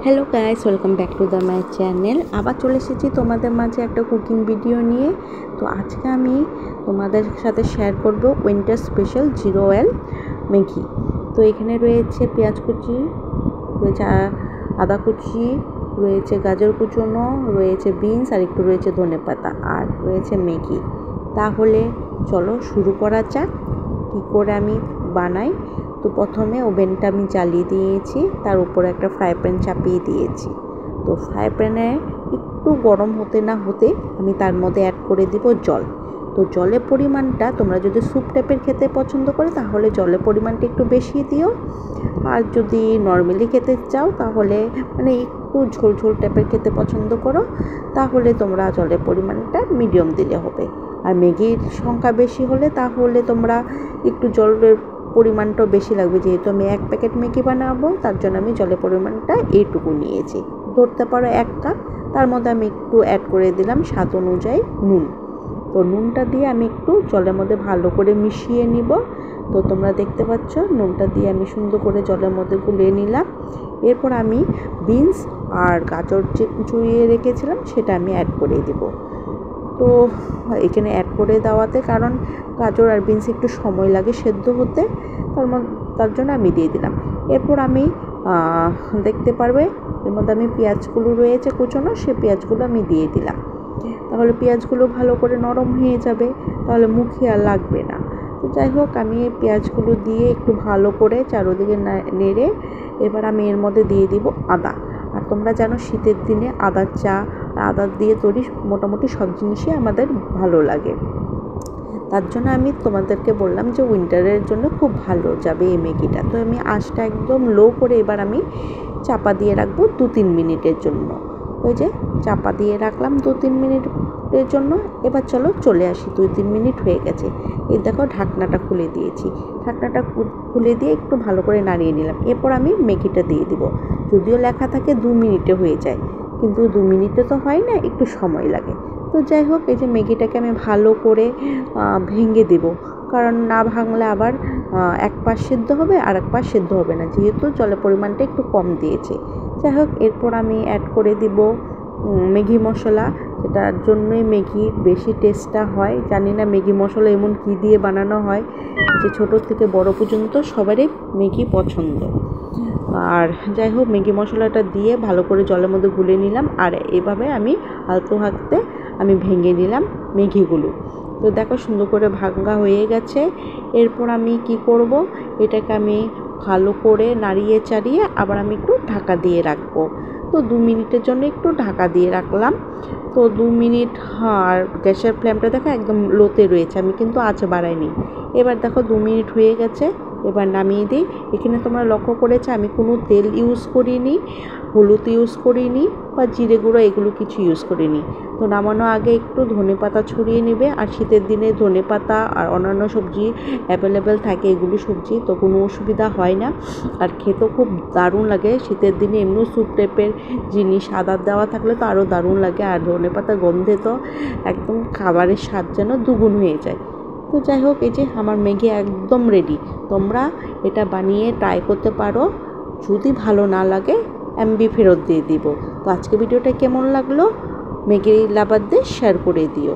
Hello guys, welcome back to the my channel. আবার চলে এসেছি তোমাদের মাঝে একটা কুকিং ভিডিও নিয়ে। তো আজকে আমি তোমাদের সাথে শেয়ার করব winter special zero oil Maggi. তো এখানে রয়েছে পেঁয়াজ কুচি, রয়েছে আদা কুচি, রয়েছে গাজর কুচনো, রয়েছে বিনস আর একটু রয়েছে ধনেপাতা আর রয়েছে ম্যাগি। তাহলে চলো শুরু করা যাক কী করে আমি বানাই। তো প্রথমে ওভেনটা আমি জ্বালিয়ে দিয়েছি, তার উপরে একটা ফ্রাই প্যান চাপিয়ে দিয়েছি। তো ফ্রাই প্যানে একটু গরম হতে না হতে আমি তার মধ্যে অ্যাড করে দিব জল। তো জলের পরিমাণটা তোমরা যদি স্যুপ টাইপের খেতে পছন্দ করো তাহলে জলের পরিমাণটা একটু বেশি দিও, আর যদি নর্মালি খেতে চাও তাহলে মানে একটু ঝোল ঝোল টাইপের খেতে পছন্দ করো তাহলে তোমরা জলের পরিমাণটা মিডিয়াম দিলে হবে। আর ম্যাগির সংখ্যা বেশি হলে তাহলে তোমরা একটু জলের পরিমাণটাও বেশি লাগবে, যেহেতু আমি 1 প্যাকেট ম্যাগি বানাবো তার জন্য আমি জলের পরিমাণটা এইটুকু নিয়েছি। ধরতে পারো 1 কাপ। তার মধ্যে আমি একটু অ্যাড করে দিলাম স্বাদ অনুযায়ী নুন। তো নুনটা দিয়ে আমি একটু জলের মধ্যে ভালো করে মিশিয়ে নিব। তো তোমরা দেখতে পাচ্ছ নুনটা দিয়ে আমি সুন্দর করে জলের মধ্যে গুলিয়ে নিলাম। এরপর আমি বিনস আর গাজর যে চুইয়ে রেখেছিলাম সেটা আমি অ্যাড করে দিব। তো এখানে অ্যাড করে দেওয়াতে কারণ গাজর আর বিনস একটু সময় লাগে সেদ্ধ হতে, তার জন্য আমি দিয়ে দিলাম। এরপর আমি দেখতে পারবে এর মধ্যে আমি পেঁয়াজগুলো রয়েছে কুচনো, সে পেঁয়াজগুলো আমি দিয়ে দিলাম। তাহলে পেঁয়াজগুলো ভালো করে নরম হয়ে যাবে, তাহলে মুখে আর লাগবে না। তো যাই হোক, আমি এই পেঁয়াজগুলো দিয়ে একটু ভালো করে চারোদিকে নেড়ে এবার আমি এর মধ্যে দিয়ে দিব আদা। আর তোমরা জানো শীতের দিনে আদার চা আদা দিয়ে তৈরি মোটামুটি সব জিনিসই আমাদের ভালো লাগে। তার জন্য আমি তোমাদেরকে বললাম যে উইন্টারের জন্য খুব ভালো যাবে এই ম্যাগিটা। তো আমি আঁচটা একদম লো করে এবার আমি চাপা দিয়ে রাখবো 2-3 মিনিটের জন্য। ওই যে চাপা দিয়ে রাখলাম 2-3 মিনিটের জন্য। এবার চলো চলে আসি, 2-3 মিনিট হয়ে গেছে। এই দেখো ঢাকনাটা খুলে দিয়েছি। ঢাকনাটা খুলে দিয়ে একটু ভালো করে নাড়িয়ে নিলাম। এরপর আমি ম্যাগিটা দিয়ে দিব। যদিও লেখা থাকে 2 মিনিটে হয়ে যায়, কিন্তু 2 মিনিটে তো হয় না, একটু সময় লাগে। তো যাই হোক, এই যে ম্যাগিটাকে আমি ভালো করে ভেঙে দেব, কারণ না ভাঙলে আবার এক পাশ সেদ্ধ হবে আর এক পাশ সেদ্ধ হবে না, যেহেতু জলের পরিমাণটা একটু কম দিয়েছে। যাই হোক, এরপর আমি অ্যাড করে দিব ম্যাগি মশলা, যেটার জন্যই ম্যাগির বেশি টেস্টটা হয়। জানি না ম্যাগি মশলা এমন কী দিয়ে বানানো হয় যে ছোটো থেকে বড় পর্যন্ত সবারই ম্যাগি পছন্দ। আর যাই হোক, ম্যাগি মশলাটা দিয়ে ভালো করে জলের মধ্যে গুলে নিলাম, আর এভাবে আমি আলতো হাতে আমি ভেঙে নিলাম ম্যাগিগুলো। তো দেখো সুন্দর করে ভাঙা হয়ে গেছে। এরপর আমি কি করব, এটাকে আমি ভালো করে নাড়িয়ে চাড়িয়ে আবার আমি একটু ঢাকা দিয়ে রাখবো। তো 2 মিনিটের জন্য একটু ঢাকা দিয়ে রাখলাম। তো 2 মিনিট, আর গ্যাসের ফ্লেমটা দেখো একদম লোতে রয়েছে, আমি কিন্তু আঁচ বাড়াইনি। এবার দেখো 2 মিনিট হয়ে গেছে, এবার নামিয়ে দিই। এখানে তোমরা লক্ষ্য করেছো আমি কোনো তেল ইউজ করিনি, হলুদ ইউজ করিনি বা জিরে গুঁড়ো এগুলো কিছু ইউজ করিনি। তো নামানোর আগে একটু ধনেপাতা ছড়িয়ে নেবে। আর শীতের দিনে ধনেপাতা আর অন্যান্য সবজি অ্যাভেলেবেল থাকে, এগুলো সবজি তো কোনো অসুবিধা হয় না, আর খেতেও খুব দারুণ লাগে। শীতের দিনে এমনি স্যুপ টাইপের জিনিস আদা দেওয়া থাকলে তো আরও দারুণ লাগে, আর ধনেপাতা গন্ধে তো একদম খাবারের স্বাদ যেন দ্বিগুণ হয়ে যায়। তো যাই হোক, এই যে আমার ম্যাগি একদম রেডি। তোমরা এটা বানিয়ে ট্রাই করতে পারো, যদি ভালো না লাগে এমবি ফেরত দিয়ে দিব। তো আজকে ভিডিওটা কেমন লাগলো ম্যাগি লাভারদের শেয়ার করে দিও।